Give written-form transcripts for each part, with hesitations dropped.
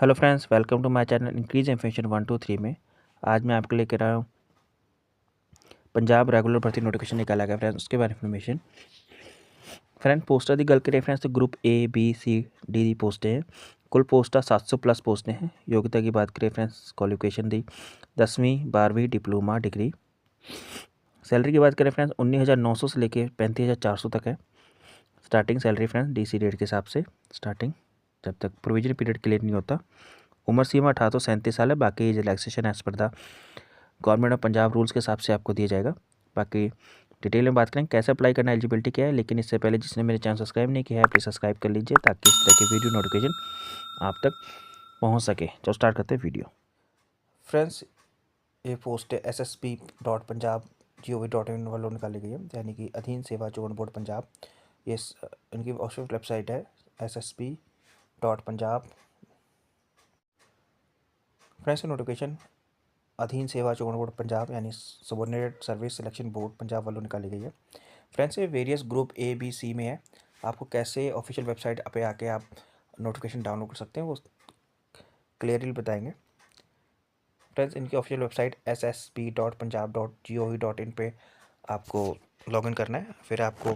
Hello friends, welcome to my channel increase information 123 में। आज मैं आपके लेकर आया हूँ पंजाब रेगुलर भर्ती नोटिफिकेशन निकाला गया फ्रेंड्स, उसके बारे में इन्फॉर्मेशन। फ्रेंड पोस्टर की गल करें फ्रेंड्स तो group A B C D दी पोस्टें हैं। कुल पोस्टा 700 प्लस पोस्टें हैं। योग्यता की बात करें फ्रेंड्स, क्वालिफिकेशन दी 10वीं 12वीं डिप्लोमा डिग्री। सैलरी की बात करें फ्रेंड्स 19,900 से लेकर 35,400 तक है starting salary friends, DC rate के हिसाब से स्टार्टिंग, जब तक प्रोविजन पीरियड क्लियर नहीं होता। उम्र सीमा 18 से 37 साल है। बाकी age relaxation as per the government of Punjab rules के हिसाब से आपको दिया जाएगा। बाकी डिटेल में बात करें कैसे अप्लाई करना, एलिजिबिलिटी क्या है, लेकिन इससे पहले जिसने मेरे चैनल सब्सक्राइब नहीं किया है प्लीज़ सब्सक्राइब कर लीजिए ताकि इस तरह की वीडियो नोटिफिकेशन आप तक पहुंच सके। तो स्टार्ट करते हैं वीडियो। फ्रेंड्स, ये पोस्ट है ssp.punjab.gov.in वालों निकाली गई है, यानी कि अधीन सेवा चोन बोर्ड पंजाब। ये इनकी ऑफिशियल वेबसाइट है ssp.punjab। फ्रेंड्स, नोटिफिकेशन अधीन सेवा चोन बोर्ड पंजाब यानी subordinated service selection board Punjab वालों निकाली गई है। फ्रेंड्स, ये various group A B C में है। आपको कैसे ऑफिशियल वेबसाइट पे आके आप नोटिफिकेशन डाउनलोड कर सकते हैं वो क्लियरली बताएंगे। फ्रेंड्स, इनकी ऑफिशियल वेबसाइट ssp.punjab.gov.in पे आपको लॉगिन करना है। फिर आपको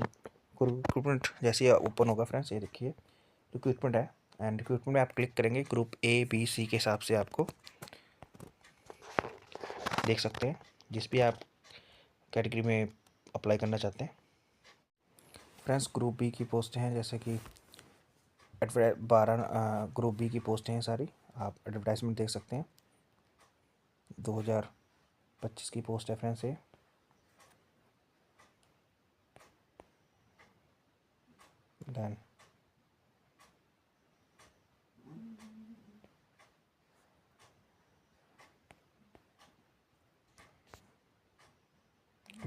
रिक्रूटमेंट जैसे ओपन होगा फ्रेंड्स, ये देखिए रिक्रूटमेंट है, एंड रिक्रूटमेंट में आप क्लिक करेंगे ग्रुप ए बी सी के हिसाब से आपको देख सकते हैं जिस भी आप कैटेगरी में अप्लाई करना चाहते हैं। फ्रेंड्स, ग्रुप बी की पोस्टें हैं, जैसे कि 12 ग्रुप बी की पोस्टें हैं सारी, आप एडवर्टाइजमेंट देख सकते हैं। 2025 की पोस्ट है फ्रेंड्स ये। देन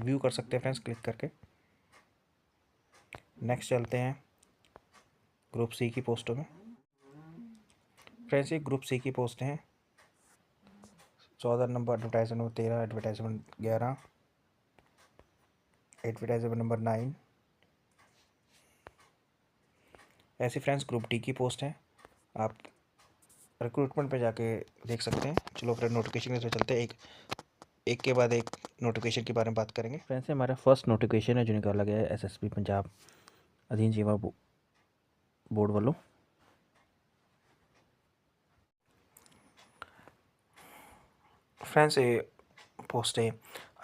व्यू कर सकते हैं फ्रेंड्स क्लिक करके। नेक्स्ट चलते हैं ग्रुप सी की पोस्टों में। फ्रेंड्स, ये ग्रुप सी की पोस्ट हैं। 14 number advertisement number 13, advertisement 11, advertisement number 9। ऐसी फ्रेंड्स ग्रुप डी की पोस्ट हैं, आप रिक्रूटमेंट पे जाके देख सकते हैं। चलो फ्रेंड, नोटिफिकेशन के चलते हैं, एक के बाद एक नोटिफिकेशन के बारे में बात करेंगे। फ्रेंड्स, हमारा फर्स्ट नोटिफिकेशन है जो निकाला गया है SSP पंजाब अधीन सेवा बोर्ड वालों। फ्रेंड्स, ये पोस्ट है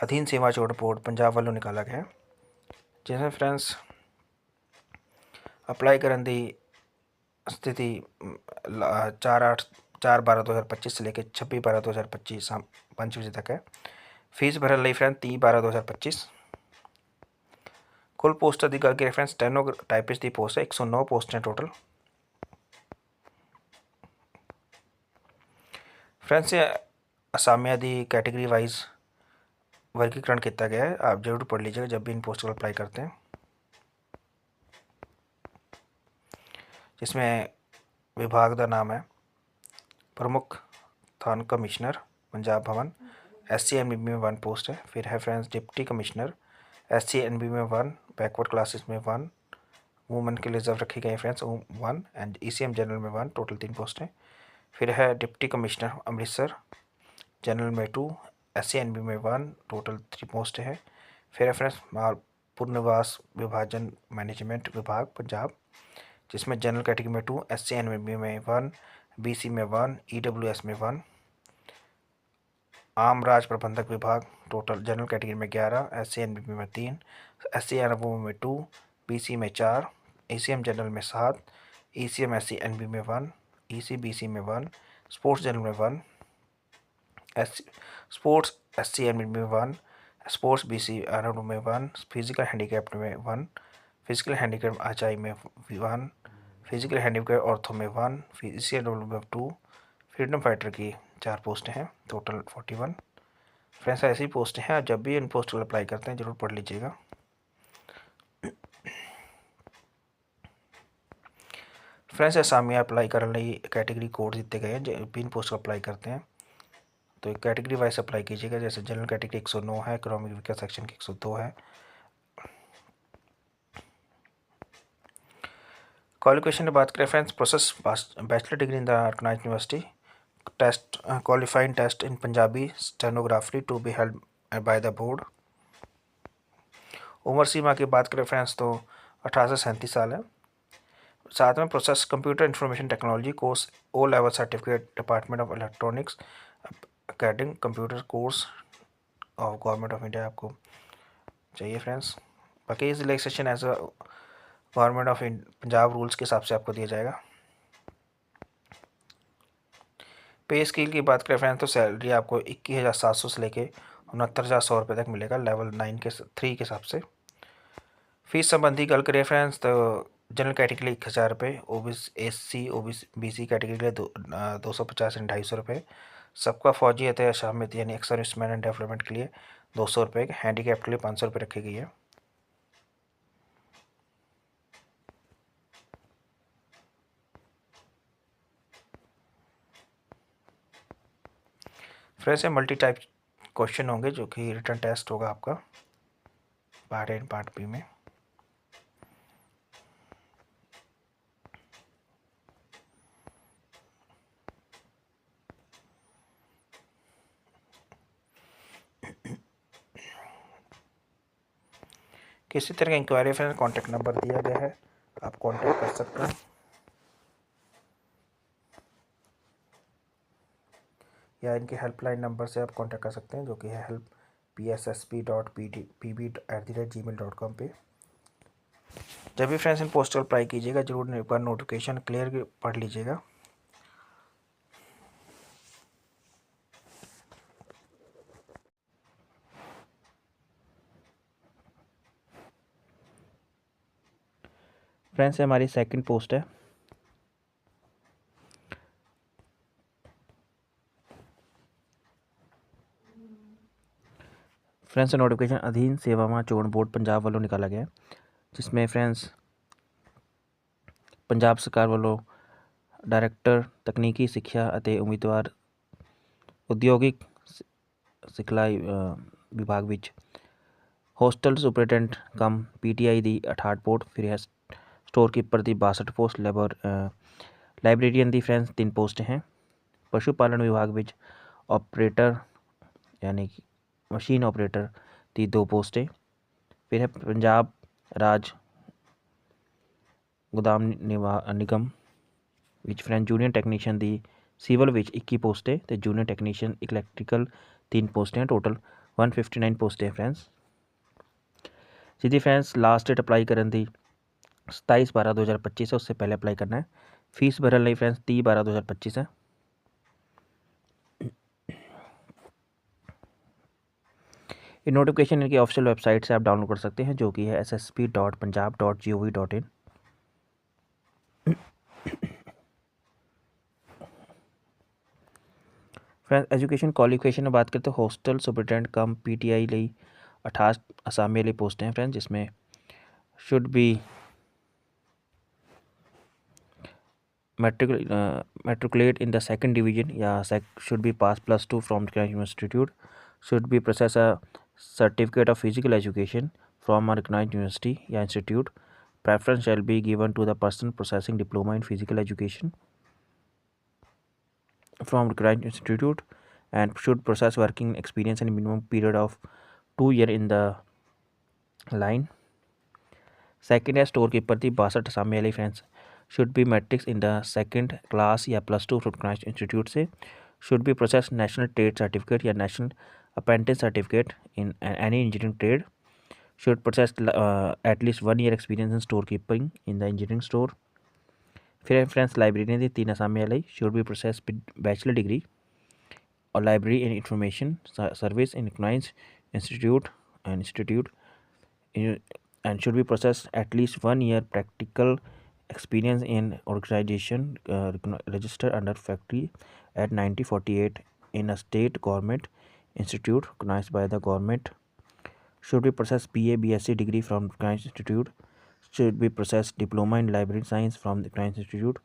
अधीन सेवा चोड़ बोर्ड पंजाब वालों निकाला गया है, जिसमें फ्रेंड्स अप्लाई करने की स्थिति 4/8/4/12/2025 से लेकर 26/12/2025 शाम 5 बजे तक है। फीस भरन लई फ्रेंड 30/12/2025। कुल पोस्टर की गल करें फ्रेंड्स, स्टेनो टाइपिस्ट की पोस्ट है 109 पोस्ट हैं टोटल। फ्रेंड्स, ये असामिया की कैटेगरी वाइज वर्गीकरण किया गया है, आप जरूर पढ़ लीजिएगा जब भी इन पोस्ट को अप्लाई करते हैं। जिसमें विभाग का नाम है प्रमुख थान कमिश्नर पंजाब भवन, SC&B में 1 पोस्ट है। फिर है फ्रेंड्स डिप्टी कमिश्नर SC&B में 1, बैकवर्ड क्लासेस में 1, वुमेन के लिए रिजर्व रखी गई फ्रेंड्स 1, एंड ECM जनरल में 1, टोटल 3 पोस्ट हैं। फिर है डिप्टी कमिश्नर अमृतसर जनरल में 2, SC&B में 1, टोटल 3 पोस्ट है। फिर है फ्रेंड्स मालपुर निवास विभाजन मैनेजमेंट विभाग पंजाब, जिसमें जनरल कैटेगरी में 2, SC&B में 1, BC में 1, EWS में 1। आम राज प्रबंधक विभाग टोटल जनरल कैटेगरी में 11, SC&B में 3, SC&B में 2, BC में 4, ECM जनरल में 7, ECM SC&B में 1, ECBC में 1, स्पोर्ट्स जनरल में 1, स्पोर्ट्स SC&B में 1, स्पोर्ट्स BC में 1, फिजिकल हैंडीकैप्ड में 1, फिजिकल हैंडीकैप HI में 1, फिजिकल हैंडीकैप ऑर्थो में 1, ECW में 2, फ्रीडम फाइटर की 4 पोस्टें हैं, टोटल 41। फ्रेंड्स, ऐसी पोस्टें हैं, जब भी इन पोस्ट को अप्लाई करते हैं जरूर पढ़ लीजिएगा। फ्रेंड्स, असामिया अप्लाई करने कैटेगरी कोड दिए गए हैं जब भी इन पोस्ट को अप्लाई करते हैं, तो कैटेगरी वाइज अप्लाई कीजिएगा। जैसे जनरल कैटेगरी 109 है, इकोनॉमिक वीकर सेक्शन की 102 है। क्वालिफिकेशन की बात करें friends, possess bachelor degree in the organise university, test qualifying test in Punjabi stenography to be held by the board. उम्र सीमा की बात करें फ्रेंड्स तो 18 से 37 साल है। साथ में possess computer information technology course O level certificate department of electronics academic computer course of government of India आपको चाहिए फ्रेंड्स। बाकी relaxation as a government of Punjab rules के हिसाब से आपको दिया जाएगा। पे स्केल की बात करें फ्रेंड्स तो सैलरी आपको 21,700 से लेके 69,100 रुपये तक मिलेगा लेवल 9 के 3 के हिसाब से। फीस संबंधी गल करें फ्रेंड्स तो जनरल कैटेगरी 1,000 रुपये, SC OBC BC कैटेगरी के लिए 250 एंड 250 रुपये, सबका फौजी है शामिल यानी एक्स सर्विसमैन एंड डेवलपमेंट के लिए 200 रुपये, हैंडीकैप के लिए 500 रुपये रखी गई है। फ्रेंड्स ये मल्टी टाइप क्वेश्चन होंगे जो कि रिटन टेस्ट होगा आपका part A and part B में। किसी तरह की इंक्वायरी फ्रेंड्स कॉन्टैक्ट नंबर दिया गया है, आप कॉन्टैक्ट कर सकते हैं या इनके हेल्पलाइन नंबर से आप कॉन्टैक्ट कर सकते हैं जो कि है help@pssp.pb@gmail.com पे। जब भी फ्रेंड्स इन पोस्टल अप्लाई कीजिएगा जरूर एक बार नोटिफिकेशन क्लियर पढ़ लीजिएगा। फ्रेंड्स हमारी सेकंड पोस्ट है फ्रेंड्स नोटिफिकेशन अधीन सेवावां चोण बोर्ड पंजाब वालों निकाला गया जिसमें फ्रेंड्स पंजाब सरकार वालों डायरैक्टर तकनीकी सिक्ख्या ਅਤੇ उम्मीदवार उद्योगिक सिखलाई विभाग विच होस्टल सुपरिटेंडेंट कम PTI ਦੀ 68 पोस्ट, फिर है स्टोर कीपर की 62 पोस्ट, लाइब्रेरियन की फ्रेंड्स 3 पोस्ट हैं। पशु पालन विभाग विच ऑपरेटर यानी कि मशीन ऑपरेटर की 2 पोस्टें, फिर है पंजाब राज गोदाम निगम विच फ्रेंड जूनियर टैक्नीशियन की सिविल विच 21 पोस्टें तो जूनियर टैक्नीशियन इलैक्ट्रिकल 3 पोस्टें, टोटल 159 पोस्टें फ्रेंड्स। जिसकी फ्रेंड्स लास्ट डेट अप्लाई करने की 27/12/2025 है, उससे पहले अप्लाई करना है। फीस भरने लिए फ्रेंड्स 30/12/2025 है। ये नोटिफिकेशन इनकी ऑफिशियल वेबसाइट से आप डाउनलोड कर सकते हैं जो कि है ssp.punjab.gov.in। फ्रेंड्स एजुकेशन क्वालिफिकेशन में बात करते हैं होस्टल सुपरिटेंडेंट कम PTI ਲਈ 68 असामी वाली पोस्टें हैं फ्रेंड्स, जिसमें should be matriculate in the second division या should be pass +2 from the institute, should be possess a certificate of physical education from a recognized university या institute, preference shall be given to the person possessing diploma in physical education from recognized institute and should possess working experience and minimum period of 2 years in the line। Second है store keeper की 62 असामी वाली friends, should be matrix in the second class या +2 recognised institute से, should be possess national trade certificate या national apprentice certificate in any engineering trade, should possess at least 1 year experience in store keeping in the engineering store. फिर friends librarian की 3 असामी वाली, should be possess bachelor degree और library in information service in recognised institute and should be processed at least 1 year practical experience in organization registered under factory at 1948 in a state government institute recognized by the government, should be processed BA BSc degree from recognized institute, should be processed diploma in library science from the recognized institute,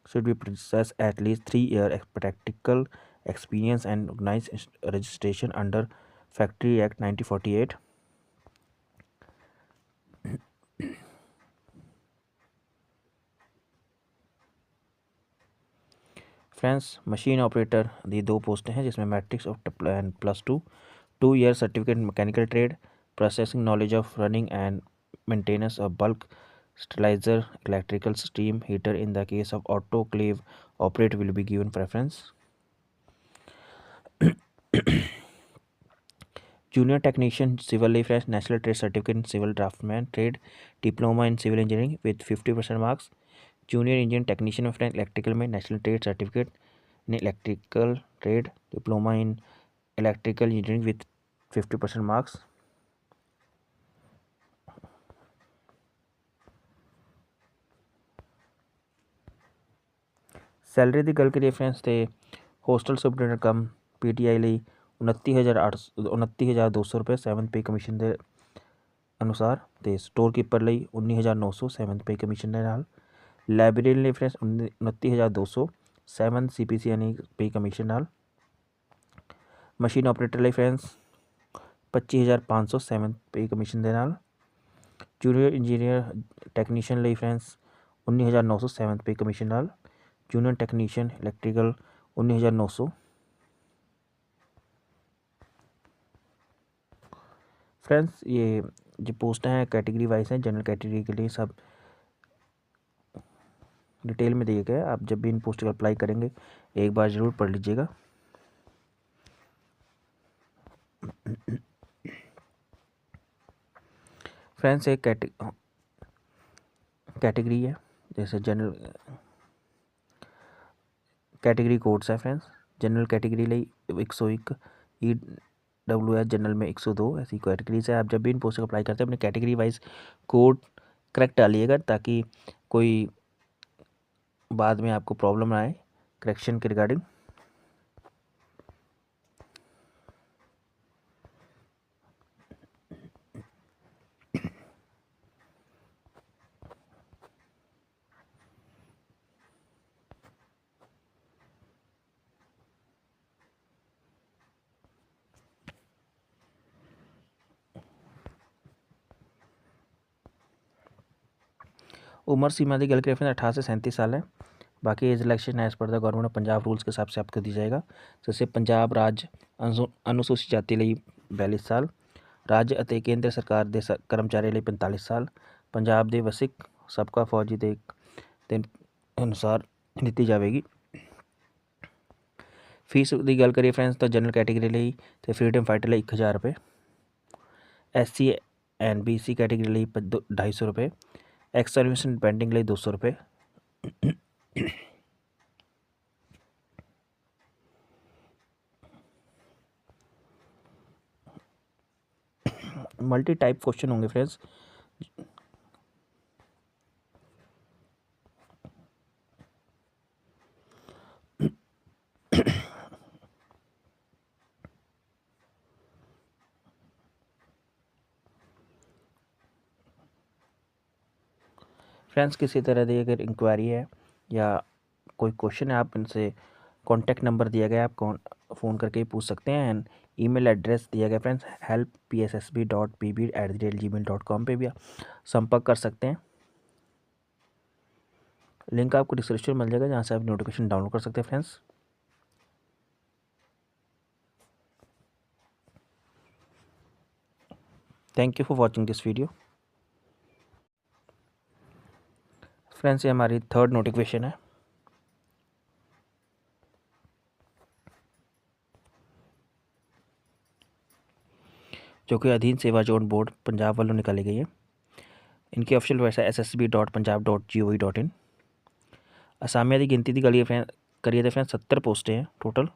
should be processed at least 3 year practical experience and recognized registration under Factory Act 1948। Friends machine operator दी 2 पोस्टें हैं जिसमें matrix of +2 2 year certificate mechanical trade, processing knowledge of running and maintenance of bulk sterilizer, electrical steam heater. In the case of autoclave operate will be given preference. Junior technician civil reference national trade certificate in civil draftsman trade, diploma in civil engineering with 50% marks. Junior engineer technician of electrical में national trade certificate in electrical trade, diploma in electrical engineering with 50% marks. Salary ਦੀ ਗੱਲ ਕਰੀਏ ਫਰੈਂड्स ਤੇ hostel superintendent ਕਮ PTI ਲਈ 29,200 ਰੁਪਏ 7th pay commission ਦੇ ਅਨੁਸਾਰ ਤੇ store keeper ਲਈ 19,900 7th ਪੇ ਕਮਿਸ਼ਨ ਦੇ ਨਾਲ। ਲਾਇਬ੍ਰੇਰੀ ਲਈ ਫਰੈਂड्स 29,200 7th ਸੀਪੀਸੀ ਯਾਨੀ ਪੇ ਕਮਿਸ਼ਨ ਨਾਲ। ਮਸ਼ੀਨ ਆਪਰੇਟਰ ਲਈ ਫਰੈਂड्स 25,500 7th ਪੇ ਕਮਿਸ਼ਨ ਦੇ ਨਾਲ। ਜੂਨੀਅਰ ਇੰਜੀਨੀਅਰ ਟੈਕਨੀਸ਼ੀਅਨ ਲਈ ਫਰੈਂड्स 19,900 7th ਪੇ ਕਮਿਸ਼ਨ ਨਾਲ। Junior technician electrical 19,900। फ्रेंड्स ये जो पोस्ट हैं कैटेगरी वाइज हैं, जनरल कैटेगरी के लिए सब डिटेल में दिए गए। आप जब भी इन पोस्ट को अप्लाई करेंगे एक बार ज़रूर पढ़ लीजिएगा। फ्रेंड्स एक कैटेगरी है जैसे जनरल कैटेगरी कोड्स है फ्रेंड्स। जनरल कैटेगरी ਲਈ 101, EWS जनरल में 102 ऐसी कैटेगरीज है। आप जब भी इन पोस्ट को अप्लाई करते हैं अपने कैटेगरी वाइज कोड करेक्ट डालिएगा ताकि कोई बाद में आपको प्रॉब्लम ना आए करेक्शन के रिगार्डिंग। उम्र सीमा की गल करें 18 से 37 साल है। बाकी age election as per the government of Punjab rules के हिसाब से आपको दी जाएगा। जैसे पंजाब राज्य अनुसूचित जाति ਲਈ 42 साल, राज्य ਅਤੇ केंद्र सरकार ਦੇ कर्मचारी ਲਈ 45 साल, पंजाब ਦੇ ਵਸਿਕ सबका फौजी ਦੇ अनुसार ਦਿੱਤੀ ਜਾਵੇਗੀ। फीस की गल करिए फ्रेंड्स तो जनरल कैटेगरी ਲਈ ਤੇ फ्रीडम फाइटर ਲਈ 1000 रुपये, SC एंड BC कैटेगरी ਲਈ 250 रुपये, एक्स सर्विस डिपेंडिंग ਲਈ 200 रुपये। मल्टी टाइप क्वेश्चन होंगे फ्रेंड्स। फ्रेंड्स किसी तरह की अगर इंक्वायरी है या कोई क्वेश्चन है आप इनसे कॉन्टैक्ट नंबर दिया गया आप फ़ोन करके पूछ सकते हैं। एंड ईमेल एड्रेस दिया गया फ्रेंड्स helppssb.pb@gmail.com पे भी आप संपर्क कर सकते हैं। लिंक आपको डिस्क्रिप्शन मिल जाएगा जहाँ से आप नोटिफिकेशन डाउनलोड कर सकते हैं friends. Thank you for watching this video. Friends ये हमारी 3rd नोटिफिकेशन है। जो कि अधीन सेवा जोन बोर्ड पंजाब वालों निकाली गई है। इनकी ऑफिशियल वेबसाइट ssb.punjab.gov.in। असामिया की गिनती की गली करिए तो फ्रेंड्स 70 पोस्टें हैं टोटल।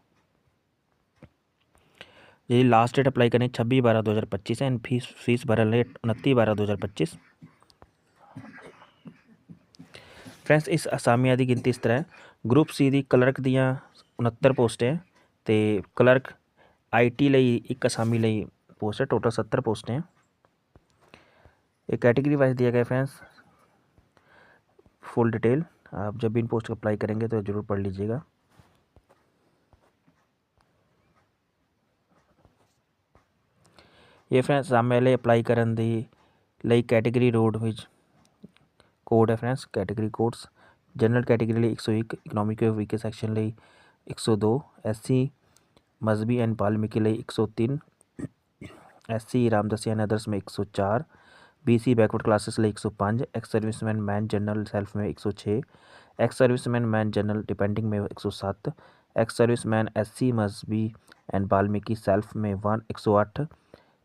जी लास्ट डेट अप्लाई करनी 26/12/2025 है। एंड फीस भरने 29/12/2025। फ्रेंड्स इस असामिया की गिनती इस तरह है। ग्रुप सी की क्लर्क दियाँ 69 पोस्टें हैं तो क्लर्क IT ਲਈ एक असामी ਲਈ पोस्ट है। टोटल 70 पोस्टें हैं। एक कैटेगरी वाइज दिया गया फ्रेंड्स फुल डिटेल। आप जब भी इन पोस्ट को अप्लाई करेंगे तो ज़रूर पढ़ लीजिएगा। ये फ्रेंड्स सामने वाले अप्लाई करने दी कैटेगरी रोड विच कोड है friends category codes general category ਲਈ 101, इकोनॉमिक वीकर सैक्शन ਲਈ 102, SC मजहबी एंड वाल्मीकि ਲਈ 103, SC रामदासी एंड अदर्स में 104, BC बैकवर्ड क्लासेस ਲਈ 105, ex serviceman man general self में 106, ex serviceman man general depending में 107, ex serviceman SC Mazhabi and Valmiki self में 108,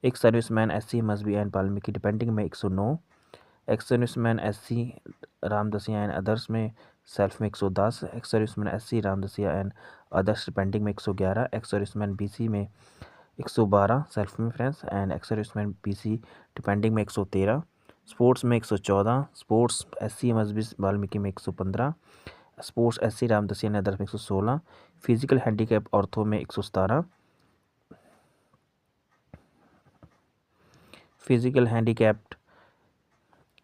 ex serviceman SC Mazhabi and Valmiki depending में 109, ex serviceman SC Ramdasia and others में self में 110, ex serviceman SC Ramdasia and others depending में 111, ex serviceman BC में 112 self में friends and ex serviceman BC depending में 113, sports में 114, sports SC मजहबी वाल्मीकि में 115, sports SC Ramdasia and others में 116, फिजिकल हैंडीकैप ऑर्थो में 117, फिजिकल हैंडीकैप्ड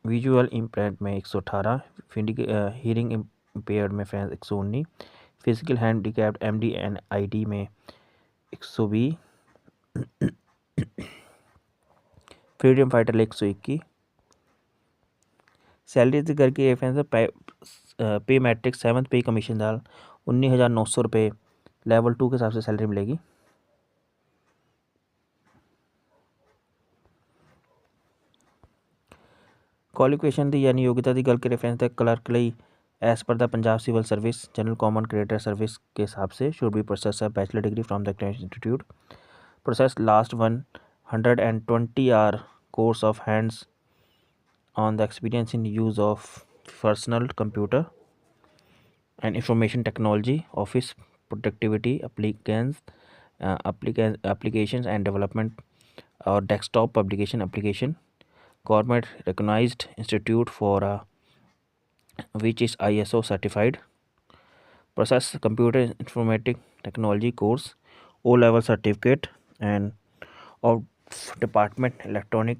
विजुअल इम्पेयर्ड में 118, हीयरिंग इम्पेयर्ड में friends 119, physical handicapped MD and ID में 120, फ्रीडम फाइटर 121, सैलरी से करके रेफरेंस पे मैट्रिक 7th पे कमीशन दाल 19,900 रुपये लेवल 2 के हिसाब से सैलरी मिलेगी। क्वालिफिकेशन दी यानी योग्यता की गल करें फ्रेंड्स क्लर्क ਲਈ as per the Punjab civil service general common creditor service के हिसाब से should be possess a bachelor degree from the institute, possess last 120 hour course of hands on the experience in use of personal computer and information technology, office productivity applications and development or desktop publication application, government recognized institute for which is ISO certified, process computer informatic technology course, O-level certificate and of department electronic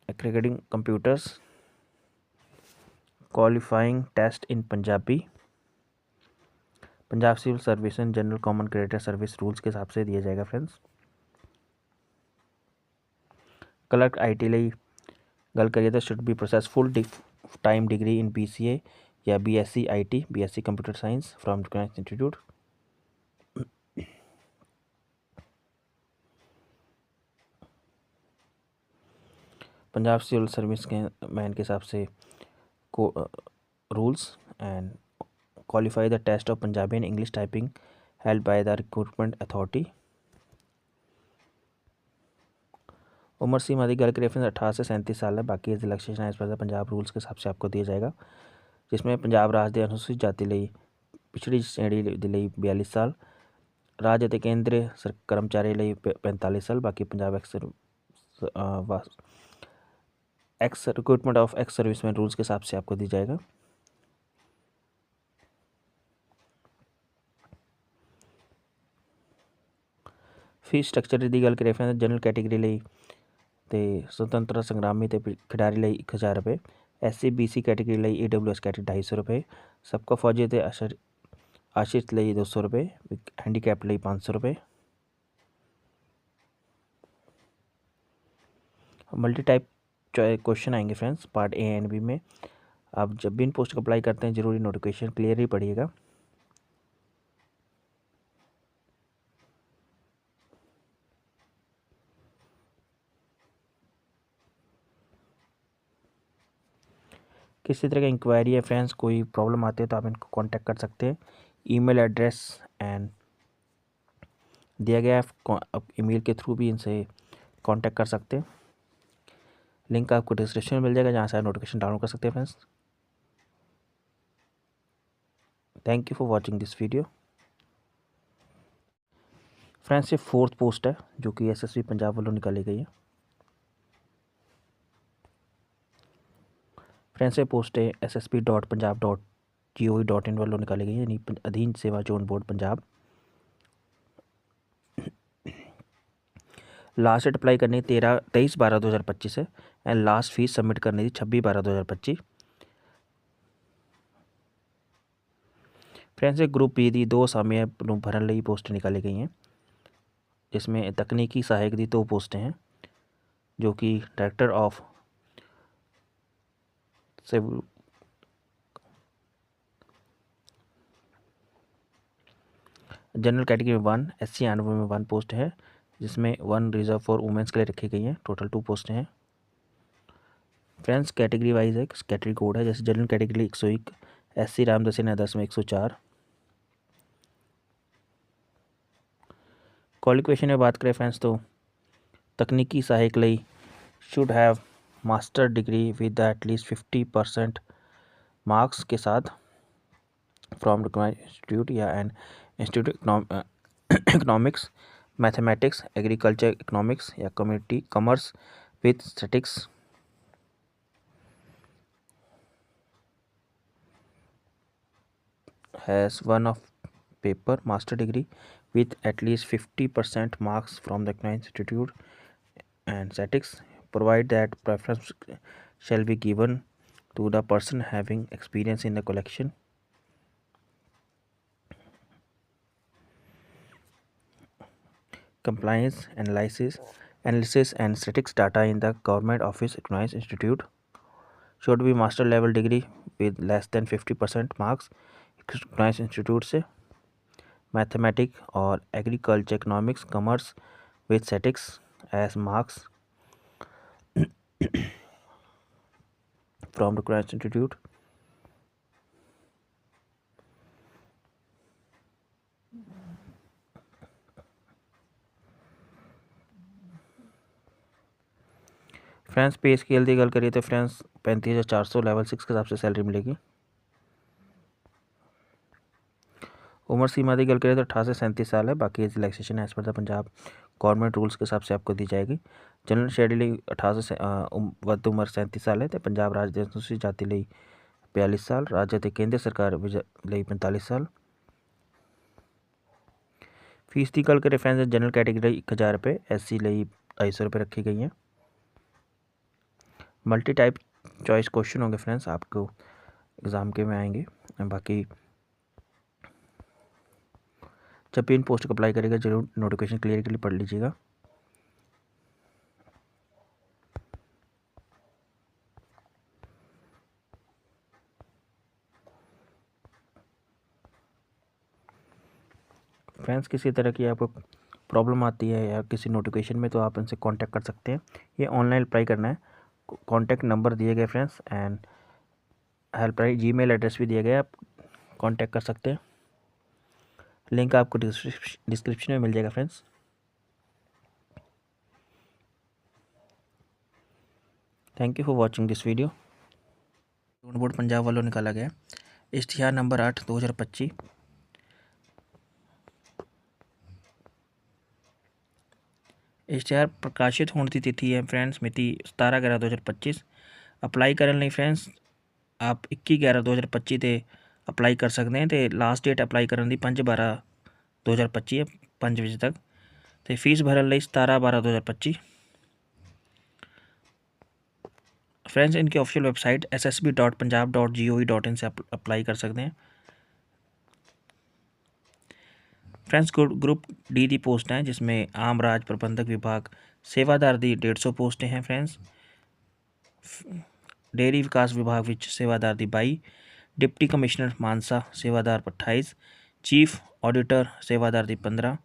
accrediting computers, qualifying test in Punjabi, Punjab civil service and general common creditor service rules के हिसाब से दिया जाएगा friends. Clerk IT ਲਈ गल करिए तो should be possess full time degree in BCA या BSc IT BSc computer science from institute. Punjab civil service के मैन के हिसाब से rules and qualify the test of Punjabi and English typing held by the recruitment authority. उम्र सीमा की गल करें फ्रेंड्स 18 से 37 साल है। बाकी एज रिलैक्सेशन एज पर पंजाब रूल्स के हिसाब से आपको दिया जाएगा, जिसमें पंजाब राज के अनुसूचित जाति ਲਈ पिछड़ी श्रेणी ਦੇ ਲਈ 42 साल, राज ਅਤੇ केंद्रीय कर्मचारी ਲਈ 45 साल। बाकी Punjab x recruitment of ex serviceman rules के हिसाब से आपको दी जाएगा। फीस स्ट्रक्चर की गल करें फ्रेंड्स जनरल कैटेगरी ਲਈ तो स्वतंत्रता संग्रामी तो खिडारी ਲਈ 1000 रुपये, SC BC कैटेगरी ਲਈ AWS कैटेगरी 250 रुपये, सबका फौजी तो आश्रित ਲਈ 200 रुपये, हैंडीकैप ਲਈ 500 रुपये। मल्टी टाइप क्वेश्चन आएंगे friends part A and B में। आप जब भी इन पोस्ट को अप्लाई करते हैं ज़रूरी नोटिफिकेशन क्लियर ही पढ़िएगा। किसी तरह का इंक्वायरी है फ्रेंड्स, कोई प्रॉब्लम आती है तो आप इनको कांटेक्ट कर सकते हैं। ईमेल एड्रेस एंड दिया गया है, आप ईमेल के थ्रू भी इनसे कांटेक्ट कर सकते हैं। लिंक आपको डिस्क्रिप्शन में मिल जाएगा जहाँ से आप नोटिफिकेशन डाउनलोड कर सकते हैं friends. Thank you for watching this video friends. ये 4th पोस्ट है जो कि SSB पंजाब वालों निकाली गई है फ्रेंड्स। ये पोस्ट है ssb.punjab.gov.in वालों निकाली गई है, यानी अधीन सेवा चोन board Punjab. Last date apply करनी 23/12/2025 है एंड लास्ट फीस सबमिट करनी थी 26/12/2025। फ्रेंड्स ये ग्रुप B की 2 असामियां भरन ਲਈ पोस्ट निकाली गई हैं, जिसमें तकनीकी सहायक की 2 पोस्टें हैं जो कि director of civil general category में 1, SC एंड में 1 पोस्ट है, जिसमें 1 रिजर्व फॉर वुमेंस के लिए रखी गई हैं। टोटल 2 पोस्ट हैं। फ्रेंड्स कैटेगरी वाइज है, कैटेगरी कोड है, जैसे जनरल कैटेगरी 101, SC रामदास आदर्श में 104। क्वालिफिकेशन में बात करें फ्रेंड्स तो तकनीकी सहायक ਲਈ should have master degree with at least 50% marks के साथ फ्रॉम इंस्टीट्यूट या an institute economics, mathematics, agriculture economics या community commerce with statistics. Has one of paper master degree with at least 50% marks from the institute and statistics, provide that preference shall be given to the person having experience in the collection, compliance, analysis and statistics data in the government office recognized institute, should be master level degree with less than 50% marks recognized institute से, mathematics और agriculture economics commerce with statics as marks from recognised institute. Friends pay scale की गल करिए तो friends 35,400 level 6 के हिसाब से salary मिलेगी। उम्र सीमा की गल करें तो 18 से 37 साल है। बाकी age relaxation as per the Punjab government rules के हिसाब से आपको दी जाएगी। जनरल शेड्यूल 18 से वध उम्र 37 साल है तो पंजाब राज्य ਦੀ अनुसूचित जाति ਲਈ 42 साल, राज्य ਅਤੇ केंद्र सरकार ਲਈ 45 साल। फीस की गल करें फ्रेंड्स जनरल कैटेगरी 1000 रुपये, SC ਲਈ 250 रुपये रखी गई हैं। मल्टी टाइप चॉइस क्वेश्चन होंगे फ्रेंड्स आपको एग्ज़ाम के में आएंगे। बाकी जब भी इन पोस्ट को अप्लाई करेगा जरूर नोटिफिकेशन क्लियर के लिए पढ़ लीजिएगा। फ्रेंड्स किसी तरह की आपको प्रॉब्लम आती है या किसी नोटिफिकेशन में तो आप इनसे कांटेक्ट कर सकते हैं। ये ऑनलाइन अप्लाई करना है। कांटेक्ट नंबर दिए गए friends and helpline Gmail address भी दिया गया, आप कांटेक्ट कर सकते हैं। लिंक आपको डिस्क्रिप्शन में मिल जाएगा friends. Thank you for watching this video. Board Punjab वालों निकाला गया इश्तिहार नंबर 8 2025। इश्तिहार प्रकाशित होने की तिथि है फ्रेंड्स मिति 17/11/2025। अप्लाई करने ਲਈ फ्रेंड्स आप 21/11/2025 ਤੇ ਅਪਲਾਈ ਕਰ ਸਕਦੇ हैं। ਤੇ ਲਾਸਟ ਡੇਟ ਅਪਲਾਈ ਕਰਨ ਦੀ 5/12/2025 ਹੈ 5 ਵਜੇ ਤੱਕ। ਤੇ ਫੀਸ ਭਰਨ ਲਈ 17/12/2025। फ्रेंड्स इनकी ऑफिशियल वेबसाइट ssb.punjab.gov.in से अप्लाई कर सकते हैं। फ्रेंड्स ग्रुप डी की पोस्ट हैं जिसमें आम राज प्रबंधक विभाग सेवादार की 150 पोस्टें हैं फ्रेंड्स। डेयरी विकास विभाग विच सेवादार की 22, डिप्टी कमिश्नर मानसा सेवादार 28, चीफ ऑडिटर सेवादार की 15,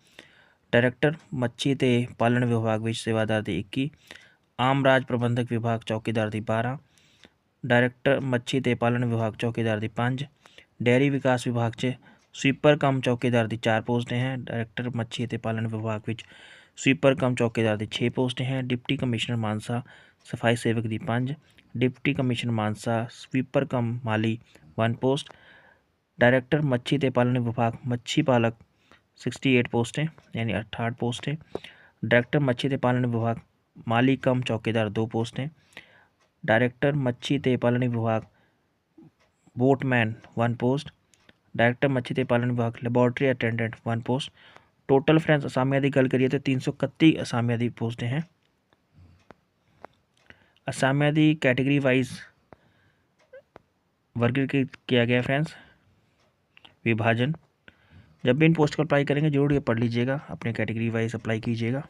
डायरैक्टर मच्छी ते पालन विभाग विच सेवादार की 21, आम राज प्रबंधक विभाग चौकीदार की 12, डायरैक्टर मच्छी ते पालन विभाग चौकीदार की 5, डेयरी विकास विभाग च स्वीपर कम चौकीदार की 4 पोस्टें हैं। डायरैक्टर मच्छी ते पालन विभाग विच स्वीपर कम चौकीदार की 6 पोस्टें हैं। डिप्टी कमिश्नर मानसा सफाई सेवक की 5, डिप्टी कमिश्नर मानसा स्वीपर कम माली 1 पोस्ट, डायरैक्टर मच्छी ते पालन विभाग मच्छी पालक 68 पोस्टें यानी 68 पोस्टें, डायरैक्टर मच्छी ते पालन विभाग माली कम चौकीदार 2 पोस्टें, डायरैक्टर मच्छी ते पालन विभाग बोटमैन 1 पोस्ट, डायरैक्टर मच्छी ते पालन विभाग laboratory attendant 1 post. Total friends असामियां की गल करिए तो 331 असामियां की पोस्टें हैं। असामियां की कैटेगरी वाइज वर्गीकृत किया गया फ्रेंड्स विभाजन। जब भी इन पोस्ट को अप्लाई करेंगे जरूर ये पढ़ लीजिएगा, अपने कैटेगरी वाइज अप्लाई कीजिएगा।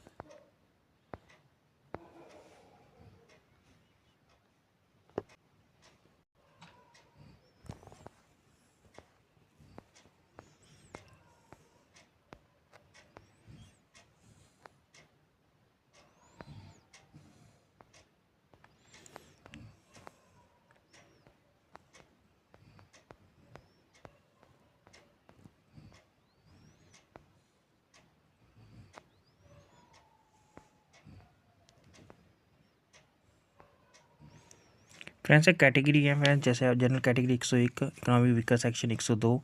फ्रेंड्स एक कैटेगरी है फ्रेंड्स, जैसे general category 101, economic weaker section 102,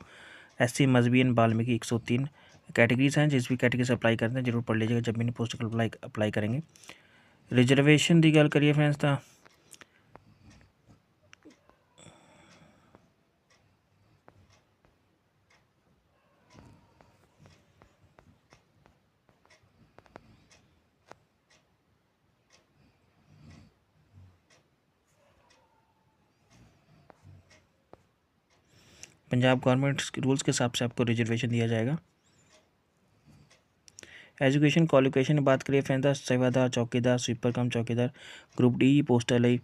SC मजहबी एंड बाल्मीकि 103 कैटेगरीज हैं। जिस भी कैटेगरी से अप्लाई करते हैं जरूर पढ़ लीजिएगा जब भी पोस्ट अप्लाई करेंगे। रिजर्वेशन की गल करिए फ्रेंड्स तो पंजाब गवर्नमेंट रूल्स के हिसाब से आपको रिजर्वेशन दिया जाएगा। एजुकेशन क्वालिफिकेशन की बात करिए फ्रेंड्स, सेवादार, चौकीदार, स्वीपर कम चौकीदार ग्रुप डी पोस्टां लई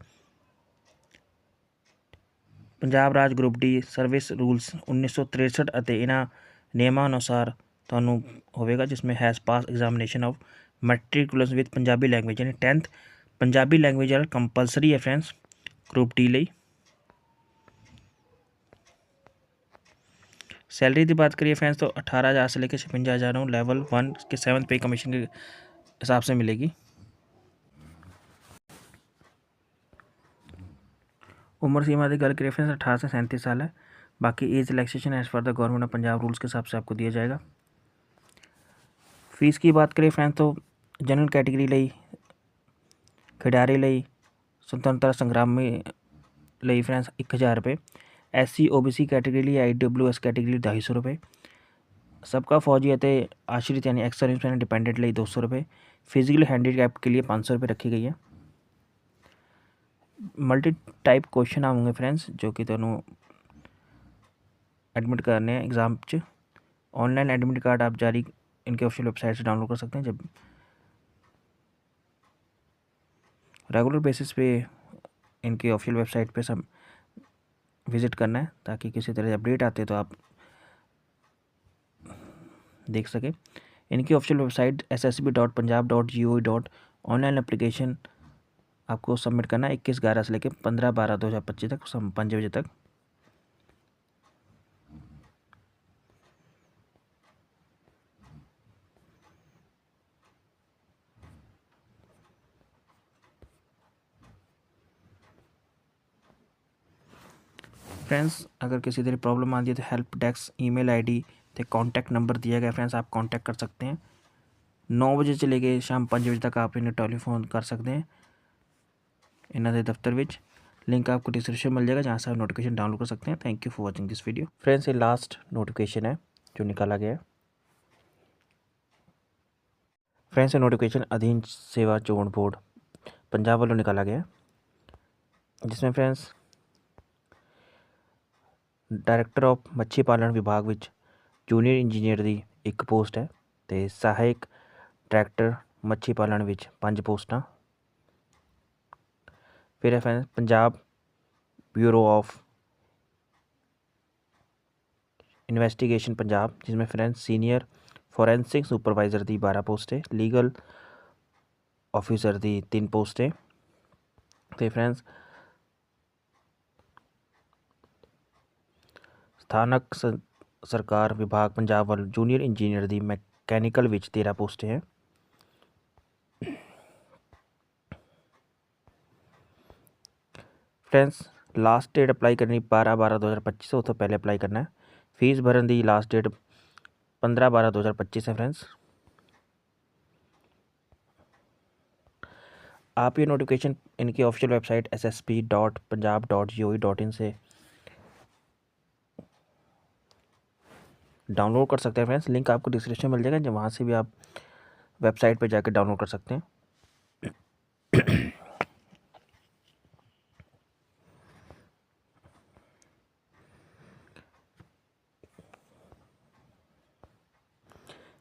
पंजाब राज ग्रुप डी सर्विस रूल्स 1963 ਅਤੇ ਇਹਨਾਂ ਨਿਯਮਾਂ ਅਨੁਸਾਰ ਤੁਹਾਨੂੰ ਹੋਵੇਗਾ, जिसमें has pass examination of matriculation with Punjabi language, यानी 10th पंजाबी लैंग्वेज वाला कंपलसरी है फ्रेंड्स ग्रुप डी ਲਈ। सैलरी की बात करिए फ्रेंड्स तो 18,000 से लेकर 56,000 लेवल 1 के 7th पे कमीशन के हिसाब से मिलेगी। उम्र सीमा की गल करिए फ्रेंड्स 18 से 37 साल है। बाकी age relaxation as per the government of Punjab rules के हिसाब से आपको दिया जाएगा। फीस की बात करें फ्रेंड्स तो जनरल कैटेगरी ਲਈ खिडारी ਲਈ स्वतंत्रता संग्रामी ਲਈ फ्रेंड्स 1,000 रुपये, SC OBC कैटेगरी ਲਈ IWS कैटेगरी 250 रुपये, सबका फौजी ਅਤੇ आश्रित यानी एक्स सर्विसमैन डिपेंडेंट ਲਈ 200 रुपये, फिजिकल हैंडीकैप के लिए 500 रुपये रखी गई है। मल्टी टाइप क्वेश्चन आएंगे फ्रेंड्स जो कि तुहानू एडमिट करने हैं एग्जाम च। ऑनलाइन एडमिट कार्ड आप जारी इनके ऑफिशियल वेबसाइट से डाउनलोड कर सकते हैं। जब रेगुलर बेसिस पे इनकी ऑफिशियल वेबसाइट पे सब विज़िट करना है ताकि किसी तरह अपडेट आते तो आप देख सकें। इनकी official website ssb.punjab.gov. Online application आपको सबमिट करना है 21/11 से लेकर 15/12/2025 तक 5 बजे तक। फ्रेंड्स अगर किसी तरह प्रॉब्लम आती है तो हेल्प डेस्क ईमेल आईडी तो कॉन्टैक्ट नंबर दिया गया फ्रेंड्स, आप कॉन्टैक्ट कर सकते हैं। 9 बजे से लेके शाम 5 बजे तक आप इन्हें टेलीफोन कर सकते हैं इन्होंने दफ्तर विच। लिंक आपको डिस्क्रिप्शन मिल जाएगा जहाँ से आप नोटिफिकेशन डाउनलोड कर सकते हैं। Thank you for watching this video. Friends ये लास्ट नोटिफिकेशन है जो निकाला गया है। फ्रेंड्स ये नोटिफिकेशन अधीन सेवा चोण बोर्ड पंजाब वालों निकाला गया है, जिसमें फ्रेंड्स डायरैक्टर ऑफ मच्छी पालन विभाग विच जूनियर इंजीनियर की एक पोस्ट है तो सहायक डायरैक्टर मच्छी पालन विच 5 पोस्टां। फिर है friends Punjab bureau of investigation Punjab, जिसमें फ्रेंड्स सीनियर फॉरेंसिक सुपरवाइज़र की 12 पोस्ट है, लीगल ऑफिसर की 3 पोस्ट है। तो फ्रेंड्स स्थानक सरकार विभाग पंजाब वाल जूनियर इंजीनियर की मैकेनिकल विच 13 पोस्ट है। फ्रेंड्स लास्ट डेट अप्लाई करनी 12/12/2025 उस तो पहले अप्लाई करना है। फीस भरन की लास्ट डेट 15/12/2025 है। फ्रेंड्स आप ये नोटिफिकेशन इनकी ऑफिशियल वेबसाइट ssp.punjab.gov.in से डाउनलोड कर सकते हैं फ्रेंड्स। लिंक आपको डिस्क्रिप्शन मिल जाएगा, जब वहाँ से भी आप वेबसाइट पर जाकर डाउनलोड कर सकते हैं।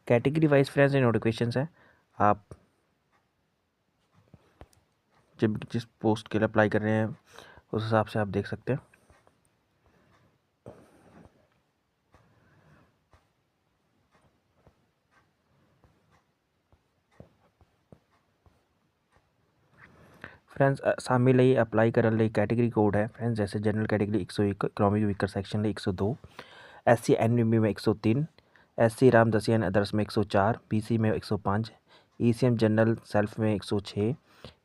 कैटेगरी वाइज फ्रेंड्स ये नोटिफिकेशंस हैं, आप जब जिस पोस्ट के लिए अप्लाई कर रहे हैं उस हिसाब से आप देख सकते हैं। फ्रेंड्स असामी ਲਈ अप्लाई करने ਲਈ कैटेगरी कोड है फ्रेंड्स, जैसे general category 101, economic weaker section 102, SC NMB में 103, SC रामदासियन अदर्स में 104, BC में 105, ECM जनरल सेल्फ में 106,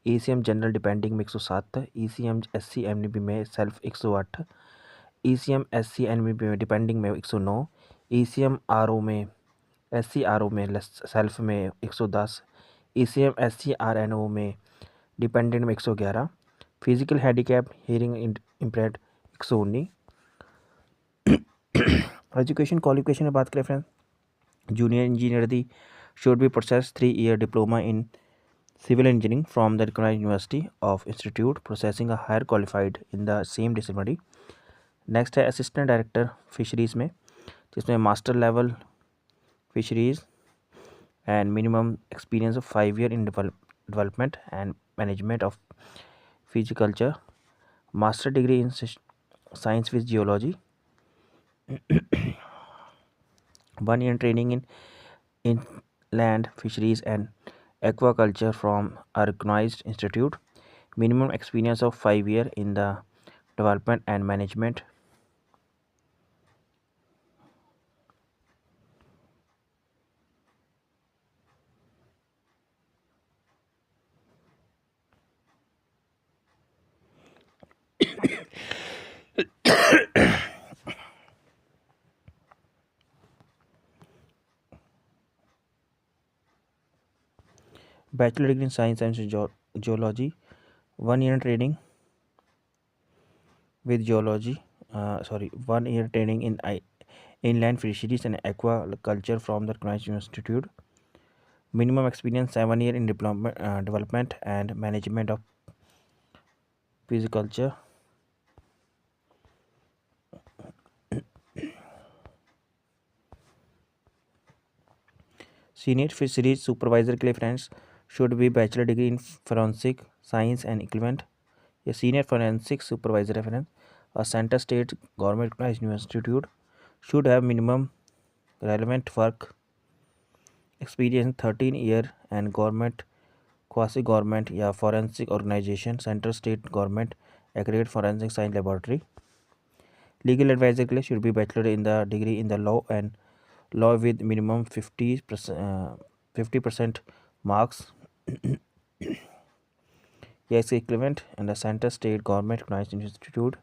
ECM जनरल डिपेंडिंग में 107, ECM SC NBB में सेल्फ 108, ECM SC NBB में डिपेंडिंग में 109, ECM RO में SC RO में सेल्फ में 110, ECM SC RNO में डिपेंडेंट में 111, physical handicap hearing impaired 119। Education qualification में बात करें friend, junior engineer the should be processed 3-year diploma in civil engineering from the recognized university of institute processing a higher qualified in the same discipline. Next है assistant director fisheries में, जिसमें master level fisheries and minimum experience of 5 year in development and management of pisciculture, master degree in science with geology, 1 year training in inland fisheries and aquaculture from a recognized institute, minimum experience of 5 year in the development and management. Bachelor degree in science and geology, 1 year training with geology, 1 year training in inland fisheries and aquaculture from the recognized institute, minimum experience 7 year in development and management of pisciculture. Senior fisheries supervisor के लिए friends should be bachelor degree in forensic science and equipment, या senior forensic supervisor है friends, और centre state government recognised institute should have minimum relevant work experience 13 year and government quasi government या forensic organisation central state government accredited forensic science laboratory. Legal adviser के लिए should be bachelor in the degree in the law and law with minimum 50% marks yes equivalent, and the center state government recognized institute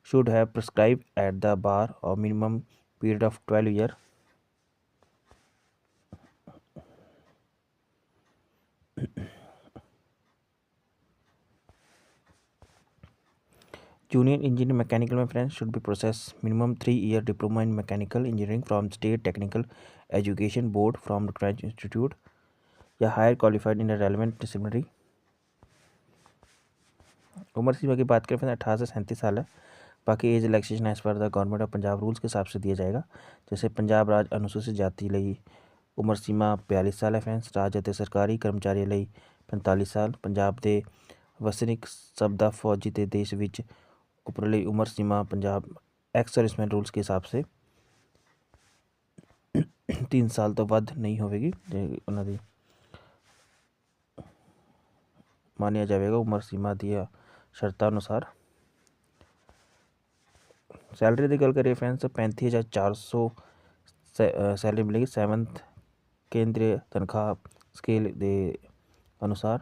should have prescribed at the bar or minimum period of 12 year. Junior engineer mechanical में friends should be process minimum 3 year diploma in mechanical engineering from state technical education board from recognized institute या higher qualified in a relevant disciplinary. उम्र सीमा की बात करें friends 18 से 37 साल है। बाकी age relaxation as per the government of Punjab rules के हिसाब से दिया जाएगा। जैसे पंजाब राज अनुसूचित जाति ਲਈ उम्र सीमा 42 साल है फ्रेंड्स, राज ਅਤੇ ਸਰਕਾਰੀ ਕਰਮਚਾਰੀਆਂ ਲਈ 45 ਸਾਲ, ਪੰਜਾਬ ਦੇ ਵਸਨੀਕ ਸਬਦਾ ਫੌਜੀ ਤੇ ਦੇਸ਼ ਵਿੱਚ उपरली उम्र सीमा पंजाब एक्स सर्विसमैन रूल्स के हिसाब से 3 साल तो ਵੱਧ नहीं होगी, ਉਹਨਾਂ ਦੀ मानिया जाएगा उम्र सीमा दी शर्तां अनुसार। सैलरी की गल करिए फ्रेंड्स 35,400 सैलरी मिलेगी 7th केंद्रीय तनख्वाह स्केल के अनुसार।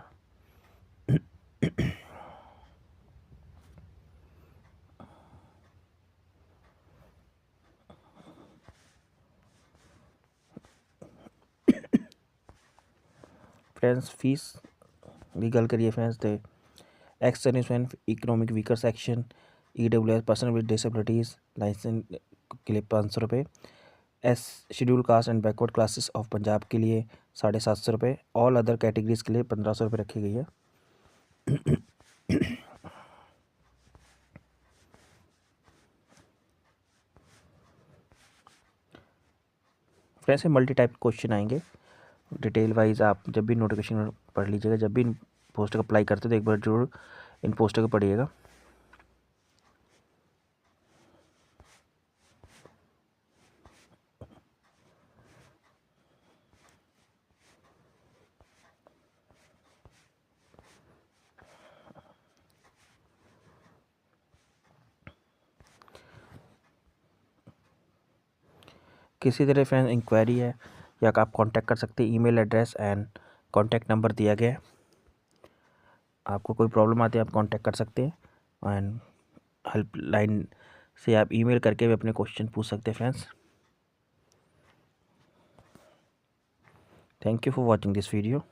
फ्रेंड्स फीस की गल करिए फ्रेंड्स तो ex serviceman economic weaker section EWS person with disabilities license के लिए 500 रुपये, S schedule caste and backward classes of Punjab के लिए 750 रुपये, ऑल अदर कैटेगरीज के लिए 1500 रुपये रखी गई है। फ्रेंड्स मल्टी टाइप क्वेश्चन आएंगे, डिटेल वाइज आप जब भी नोटिफिकेशन पढ़ लीजिएगा, जब भी इन पोस्ट का अप्लाई करते तो एक बार जरूर इन पोस्टों को पढ़िएगा। किसी तरह फ्रेंड इंक्वायरी है या आप कांटेक्ट कर सकते हैं, email address and contact number दिया गया है। आपको कोई प्रॉब्लम आती है आप कांटेक्ट कर सकते हैं एंड हेल्पलाइन से आप ईमेल करके भी अपने क्वेश्चन पूछ सकते हैं friends. Thank you for watching this video.